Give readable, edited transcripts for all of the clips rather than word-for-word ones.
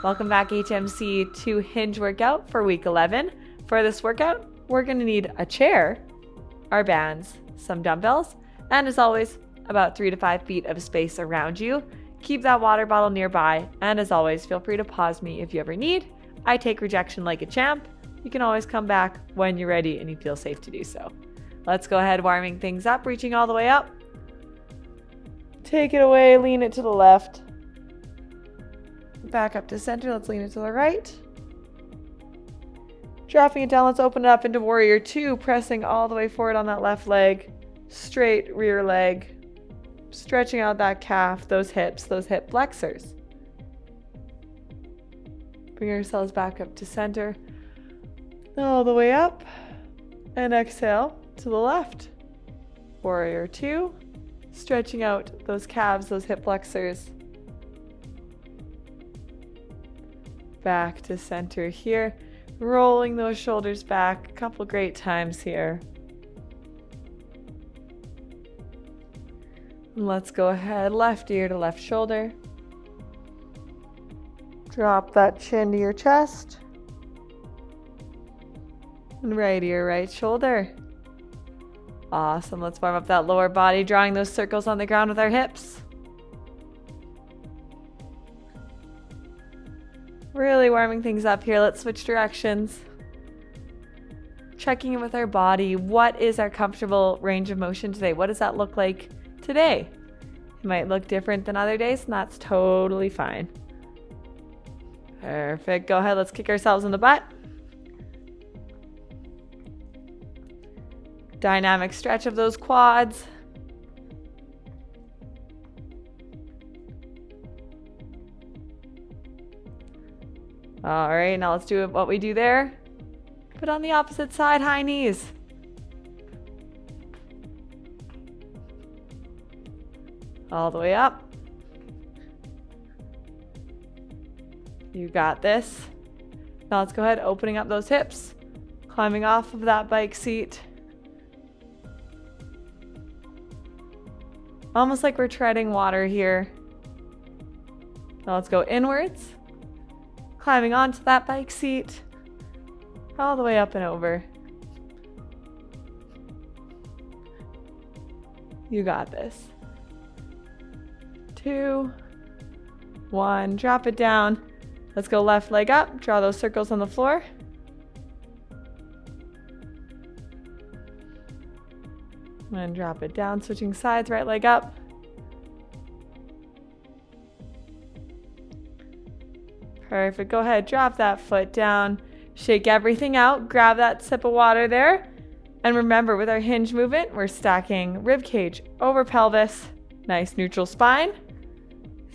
Welcome back, HMC, to Hinge workout for week 11. For this workout, we're going to need a chair, our bands, some dumbbells, and as always, about 3 to 5 feet of space around you. Keep that water bottle nearby, and as always, feel free to pause me if you ever need. I take rejection like a champ. You can always come back when you're ready and you feel safe to do so. Let's go ahead warming things up, reaching all the way up. Take it away, lean it to the left. Back up to center, let's lean it to the right. Dropping it down, let's open it up into warrior two, pressing all the way forward on that left leg. Straight rear leg. Stretching out that calf, those hips, those hip flexors. Bring ourselves back up to center. All the way up. And exhale to the left. Warrior two. Stretching out those calves, those hip flexors. Back to center here. Rolling those shoulders back. A couple great times here. Let's go ahead, left ear to left shoulder. Drop that chin to your chest. And right ear, right shoulder. Awesome. Let's warm up that lower body, drawing those circles on the ground with our hips. Really warming things up here. Let's switch directions. Checking in with our body. What is our comfortable range of motion today? What does that look like today? It might look different than other days, and that's totally fine. Perfect. Go ahead. Let's kick ourselves in the butt. Dynamic stretch of those quads. All right, now let's do what we do there. But on the opposite side, high knees. All the way up. You got this. Now let's go ahead, opening up those hips. Climbing off of that bike seat. Almost like we're treading water here. Now let's go inwards. Climbing onto that bike seat, all the way up and over. You got this. 2, 1, drop it down. Let's go left leg up, draw those circles on the floor. And drop it down, switching sides, right leg up. Perfect. Go ahead, drop that foot down, shake everything out, grab that sip of water there. And remember, with our hinge movement, we're stacking rib cage over pelvis, nice neutral spine.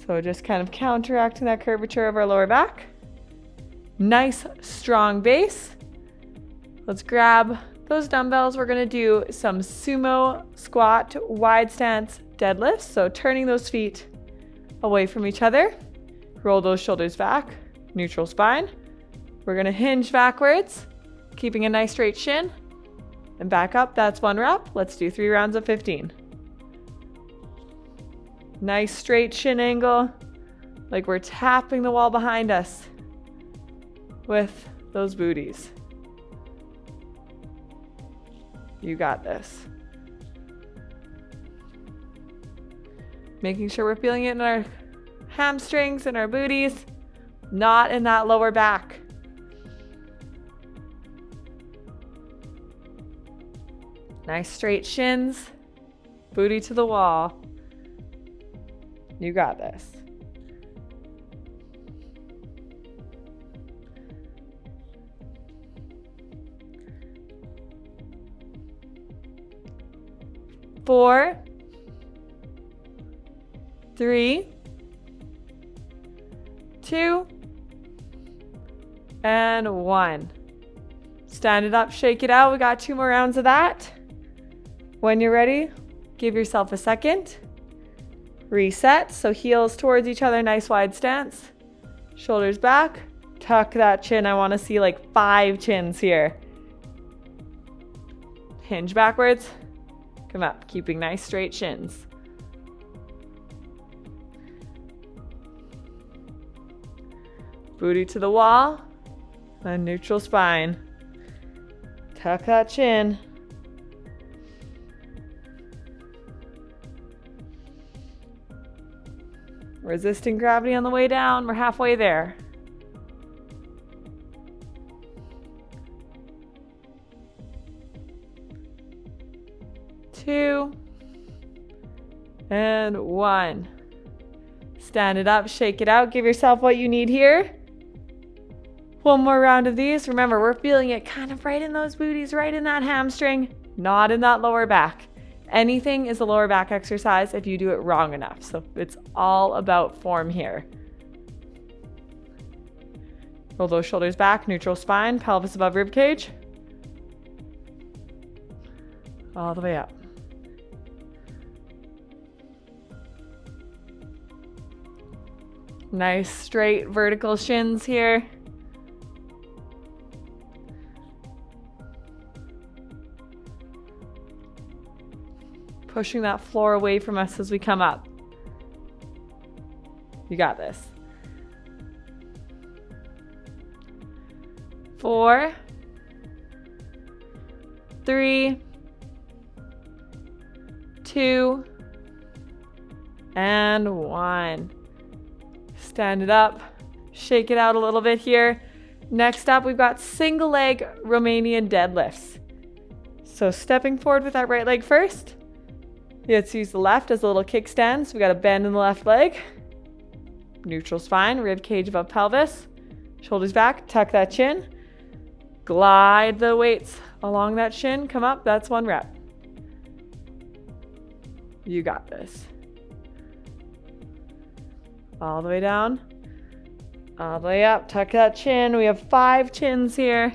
So just kind of counteracting that curvature of our lower back. Nice strong base. Let's grab those dumbbells. We're going to do some sumo squat, wide stance deadlifts. So turning those feet away from each other. Roll those shoulders back. Neutral spine. We're going to hinge backwards, keeping a nice straight shin. And back up. That's 1 rep. Let's do 3 rounds of 15. Nice straight shin angle, like we're tapping the wall behind us with those booties. You got this. Making sure we're feeling it in our hamstrings and our booties. Not in that lower back. Nice straight shins, booty to the wall. You got this. Four, 3, 2, and 1. Stand it up, shake it out. We got 2 more rounds of that. When you're ready, give yourself a second. Reset, so heels towards each other, nice wide stance. Shoulders back, tuck that chin. I want to see like 5 chins here. Hinge backwards, come up, keeping nice straight shins. Booty to the wall. And neutral spine. Tuck that chin. Resisting gravity on the way down. We're halfway there. Two. And one. Stand it up, shake it out. Give yourself what you need here. One more round of these. Remember, we're feeling it kind of right in those booties, right in that hamstring, not in that lower back. Anything is a lower back exercise if you do it wrong enough. So it's all about form here. Roll those shoulders back, neutral spine, pelvis above rib cage. All the way up. Nice straight vertical shins here. Pushing that floor away from us as we come up. You got this. 4, 3, 2, and 1. Stand it up, shake it out a little bit here. Next up, we've got single leg Romanian deadlifts. So stepping forward with that right leg first. Let's use the left as a little kickstand. So we got a bend in the left leg. Neutral spine, rib cage above pelvis. Shoulders back, tuck that chin. Glide the weights along that shin. Come up, that's 1 rep. You got this. All the way down. All the way up, tuck that chin. We have 5 chins here.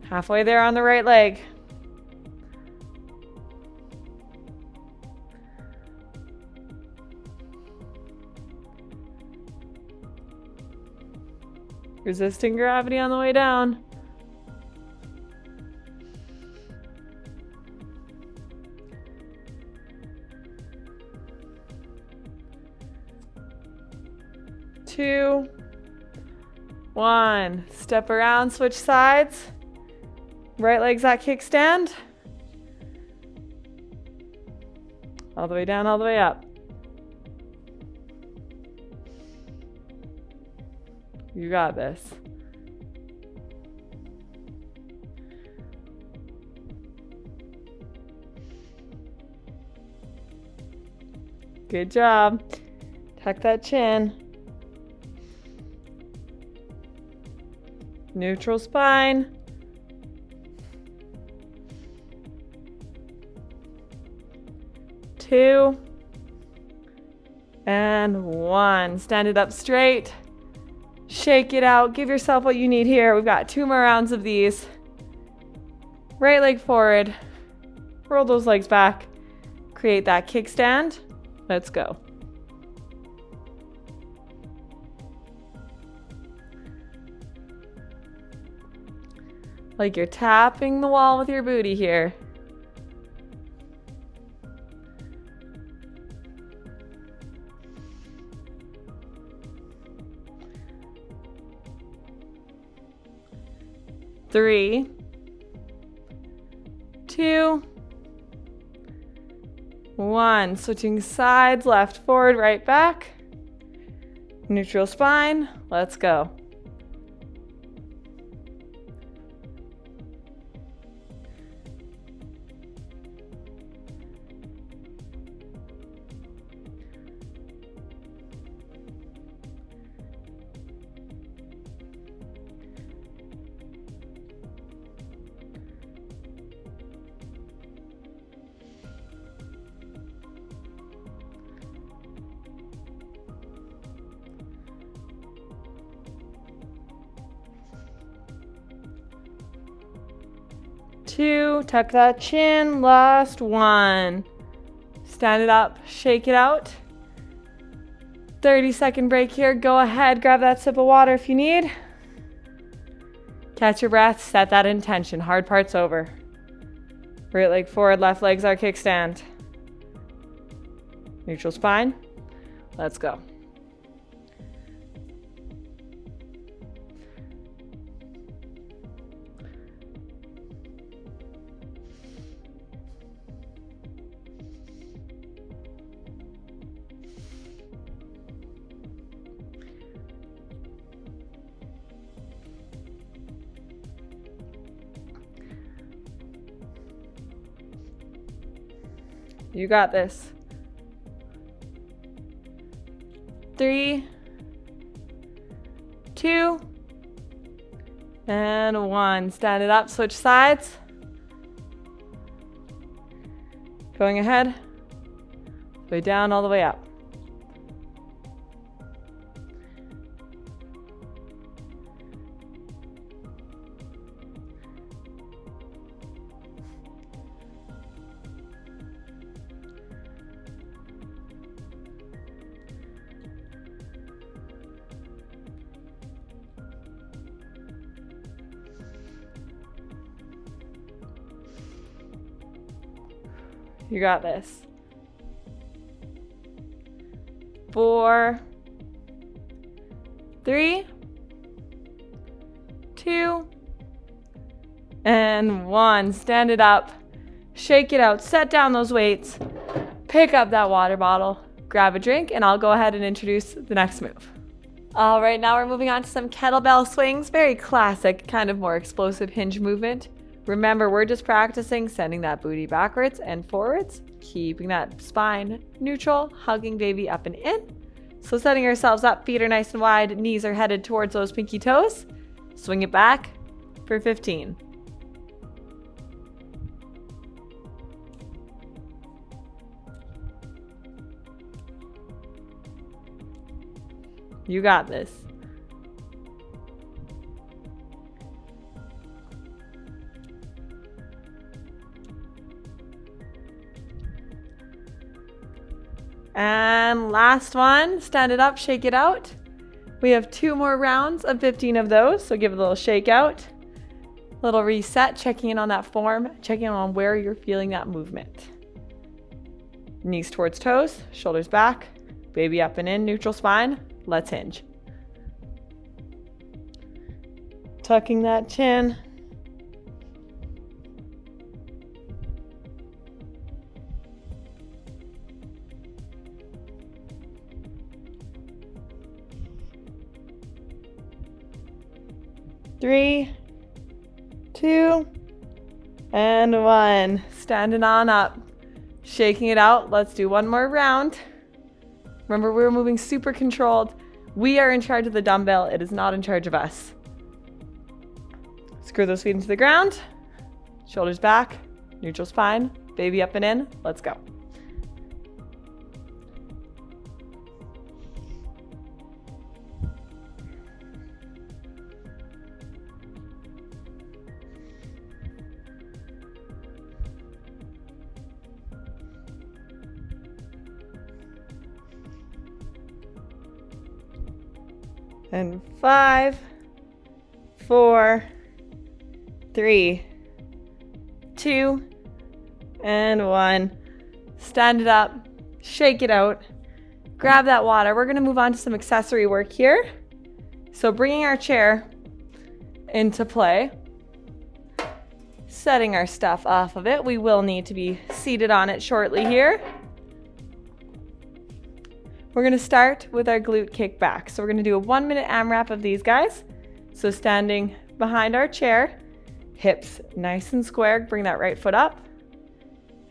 Halfway there on the right leg. Resisting gravity on the way down. Two, 1. Step around, switch sides. Right leg's that kickstand. All the way down, all the way up. You got this. Good job. Tuck that chin. Neutral spine. Two, and 1. Stand it up straight. Shake it out. Give yourself what you need here. We've got 2 more rounds of these. Right leg forward. Roll those legs back. Create that kickstand. Let's go. Like you're tapping the wall with your booty here. Three, 2, 1. Switching sides, left forward, right back. Neutral spine. Let's go. Two, tuck that chin, last 1. Stand it up, shake it out. 30-second break here. Go ahead, grab that sip of water if you need. Catch your breath, set that intention. Hard part's over. Right leg forward, left leg's our kickstand. neutral spine. Let's go. You got this. 3, 2, and 1. Stand it up, switch sides. Going ahead, way down, all the way up. You got this. 4, 3, 2, and 1. Stand it up, shake it out, set down those weights, pick up that water bottle, grab a drink, and I'll go ahead and introduce the next move. All right, now we're moving on to some kettlebell swings. Very classic, kind of more explosive hinge movement. Remember, we're just practicing sending that booty backwards and forwards, keeping that spine neutral, hugging baby up and in. So setting ourselves up, feet are nice and wide, knees are headed towards those pinky toes. Swing it back for 15. You got this. And last one, stand it up, shake it out. We have 2 more rounds of 15 of those, so give it a little shake out, little reset, checking in on that form, checking in on where you're feeling that movement. Knees towards toes, shoulders back, baby up and in, neutral spine. Let's hinge. Tucking that chin. Three, 2, and 1. Standing on up, shaking it out. Let's do one more round. Remember, we're moving super controlled. We are in charge of the dumbbell. It is not in charge of us. Screw those feet into the ground. Shoulders back, neutral spine, baby up and in. Let's go. And 5, 4, 3, 2, and 1. Stand it up, shake it out, grab that water. We're gonna move on to some accessory work here. So bringing our chair into play, setting our stuff off of it. We will need to be seated on it shortly here. We're gonna start with our glute kickback. So we're gonna do a 1-minute AMRAP of these guys. So standing behind our chair, hips nice and square, bring that right foot up.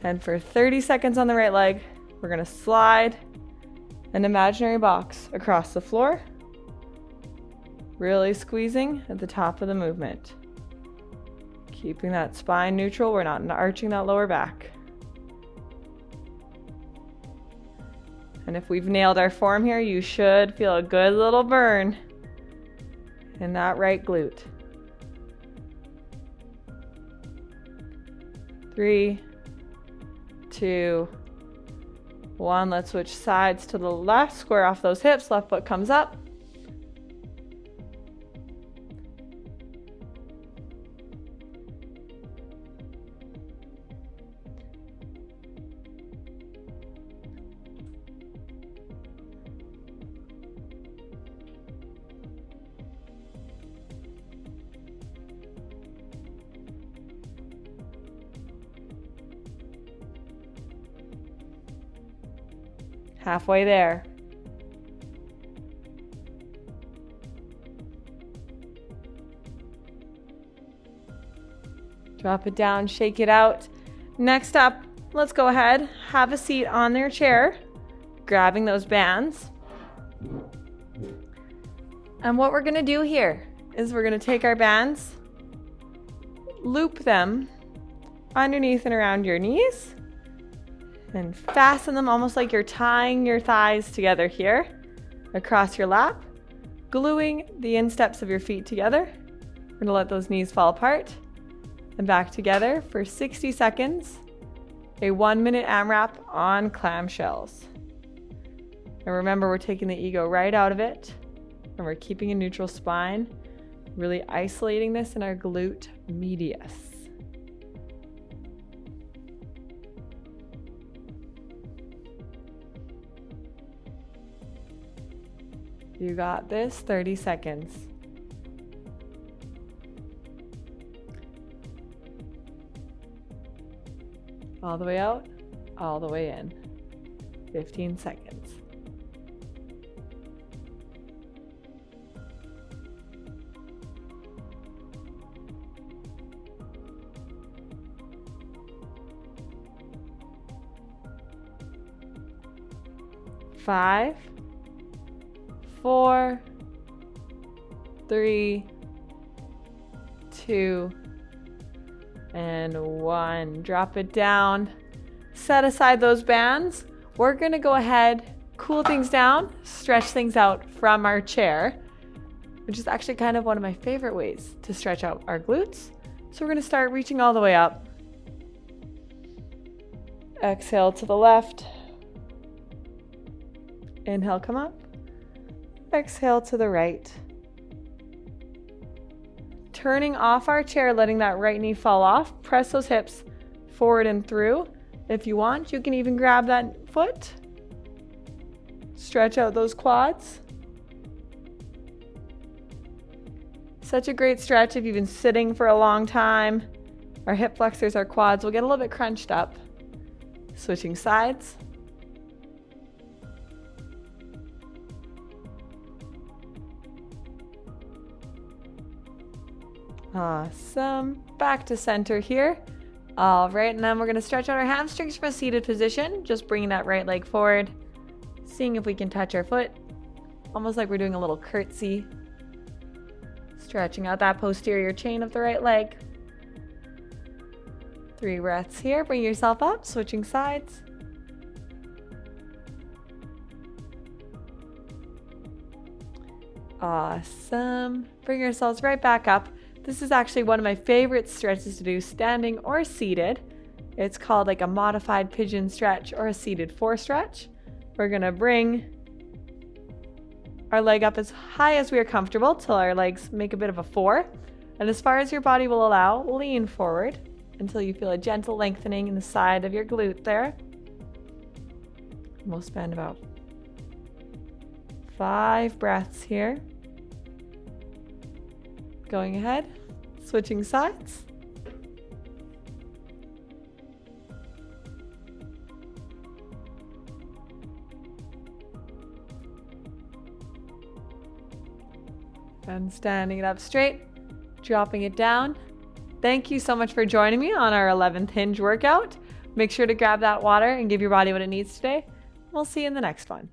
And for 30 seconds on the right leg, we're gonna slide an imaginary box across the floor, really squeezing at the top of the movement. Keeping that spine neutral, we're not arching that lower back. And if we've nailed our form here, you should feel a good little burn in that right glute. 3, 2, 1. Let's switch sides to the left. Square off those hips. Left foot comes up. Halfway there. Drop it down, shake it out. Next up, let's go ahead, have a seat on their chair, grabbing those bands. And what we're gonna do here is we're gonna take our bands, loop them underneath and around your knees, and fasten them almost like you're tying your thighs together here, across your lap, gluing the insteps of your feet together. We're gonna let those knees fall apart and back together for 60 seconds. A 1-minute AMRAP on clamshells. And remember, we're taking the ego right out of it, and we're keeping a neutral spine, really isolating this in our glute medius. You got this, 30 seconds. All the way out, all the way in. 15 seconds. Five, 4, 3, 2, and 1. Drop it down. Set aside those bands. We're going to go ahead, cool things down, stretch things out from our chair, which is actually kind of one of my favorite ways to stretch out our glutes. So we're going to start reaching all the way up. Exhale to the left. Inhale, come up. Exhale to the right. Turning off our chair, letting that right knee fall off. Press those hips forward and through. If you want, you can even grab that foot. Stretch out those quads. Such a great stretch if you've been sitting for a long time. Our hip flexors, our quads will get a little bit crunched up. Switching sides. Awesome. Back to center here. All right, and then we're going to stretch out our hamstrings from a seated position. Just bringing that right leg forward. Seeing if we can touch our foot. Almost like we're doing a little curtsy. Stretching out that posterior chain of the right leg. 3 breaths here. Bring yourself up. Switching sides. Awesome. Bring yourselves right back up. This is actually one of my favorite stretches to do, standing or seated. It's called like a modified pigeon stretch or a seated 4 stretch. We're going to bring our leg up as high as we are comfortable till our legs make a bit of a 4. And as far as your body will allow, lean forward until you feel a gentle lengthening in the side of your glute there. We'll spend about 5 breaths here. Going ahead, switching sides. And standing it up straight, dropping it down. Thank you so much for joining me on our 11th Hinge workout. Make sure to grab that water and give your body what it needs today. We'll see you in the next one.